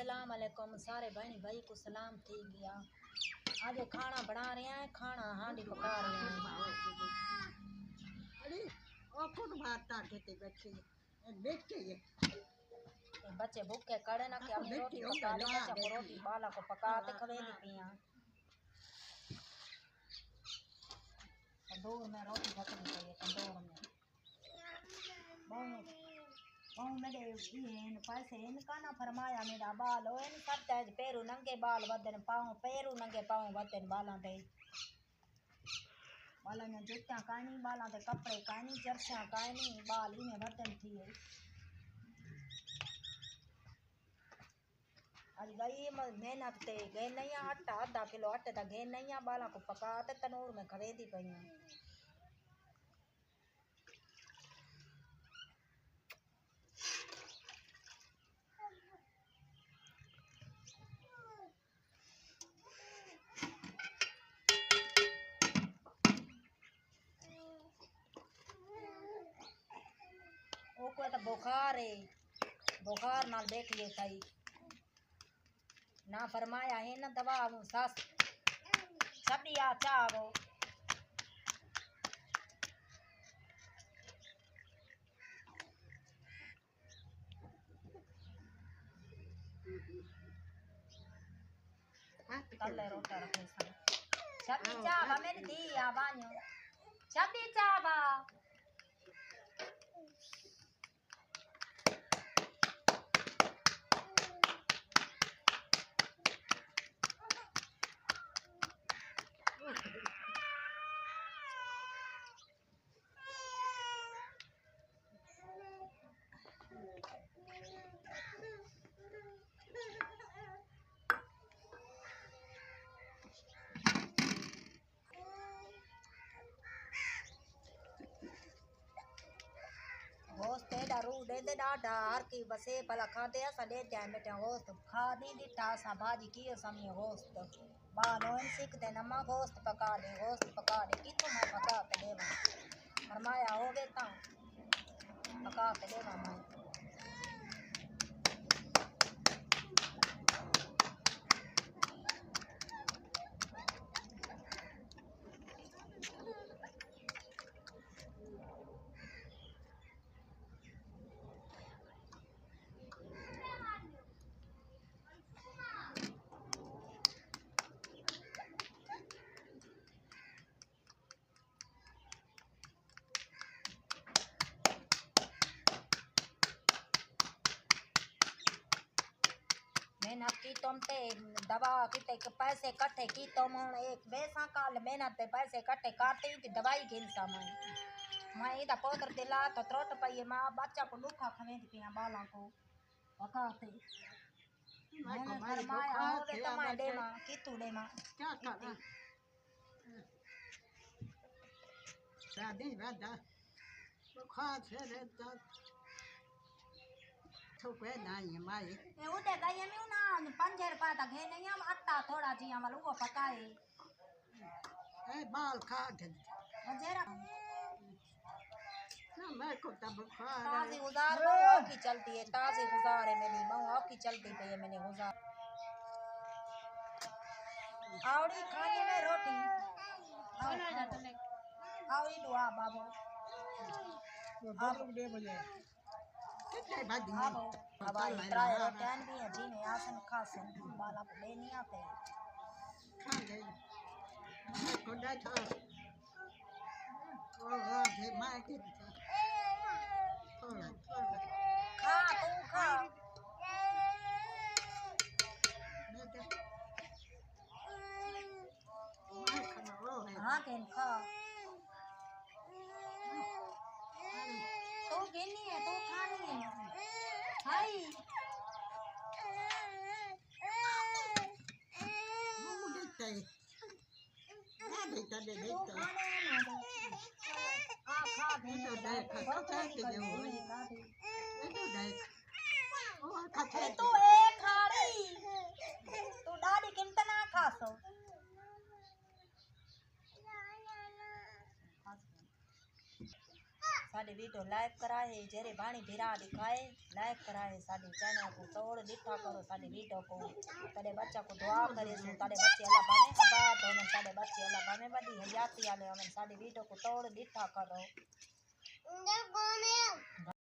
अस्सलाम वालेकुम सारे बहनी भाई को सलाम थी गया। आज खाना बना रहे हैं, खाना हांडी पका रहे हैं। अरे और कौन भाता देते बच्चे देखते ये बच्चे भूखे कड़े ना क्या मैं रोटी पका दे बच्चा को रोटी बाला को पकाते खवे दी पिया तंदूर में रोटी पकनी चाहिए तंदूर में बहु मेरे इन पैसे इनका ना फरमाया मेरा बाल हो इन करता है पैरू नंगे बाल वदन पाऊं पैरू नंगे पाऊं वदन बाला दे बाला ने जूता कानी बाला दे कपड़े कानी जर्सा कानी बाल इने वदन थी आज गई मेहनत ते गए नहीं आटा आधा किलो आटे ता गए नहीं बाला को पका ते तनूर में खवे दी पई ओ को तो बुखार है बुखार नाल देख ले सही ना फरमाया है ना दवा सस छबिया चावो तले रोटा रखे सन छबी चावा मेरी दी आ बान्यो छबी चावा होस्ट दारू दे दे डाडा हर की बसे भला खाते असा दे त्या बेटे होस्ट खा दी दिठा सा भाजी की समय होस्ट बालो इन सीखते नमा होस्ट पका दे कितो मैं पका के देवा फरमाया हो बेटा पका के देवा मैं मेहनत की तुम ते दवा किते पैसे इकट्ठे की तुम एक बेसा काल मेहनत ते पैसे इकट्ठे करते ही दवाई घिनसा मैं इधर पोतर दिला तो त्रोट पाइए माँ बच्चा को दुखा खवे पिया बाला को पकाते मैंने फरमाया हो वे तो मैं दे माँ की तू दे माँ क्या कर दादी दादा बुखार से रहता तो कोई नहीं माई ये उधर गई है ना 5 रुपया तक है नहीं हम आटा थोड़ा जी हम लोगों को पकाए ए बाल काट जरा ना मैं को तब बुखार ताज़ी गुजार बहु की चलती है ताज़ी गुजार है मेरी बहु की चलती पे है मैंने गुजार आवड़ी खाने में रोटी आवड़ी दुआ बाबू दे बजे कितने बजे बाबू अब आई ट्राई रोटियां भी है जी में आसन खासन बाला को ले नहीं आते खा ले को दे था ओ हे मां की थोड़ा खा तू खा हाँ केन खा तू गिनी है तू खानी है हाय देखते देखते देखते खा दे तो देख खा के जो तो देख ओ खा तू एक खाड़ी तू दादी कितना खासो साडी वीडियो लाइक कराए जेरे भाणी भिरा दिखाए लाइक कराए साडी चैनल को तोड़ दिठा करो साडी वीडियो को तारे बच्चा को दुआ करे सो तारे बच्चे अल्लाह भावे आबाद होवन तारे बच्चे अल्लाह भावे बड़ी हयाती आले होवन साडी वीडियो को तोड़ दिठा करो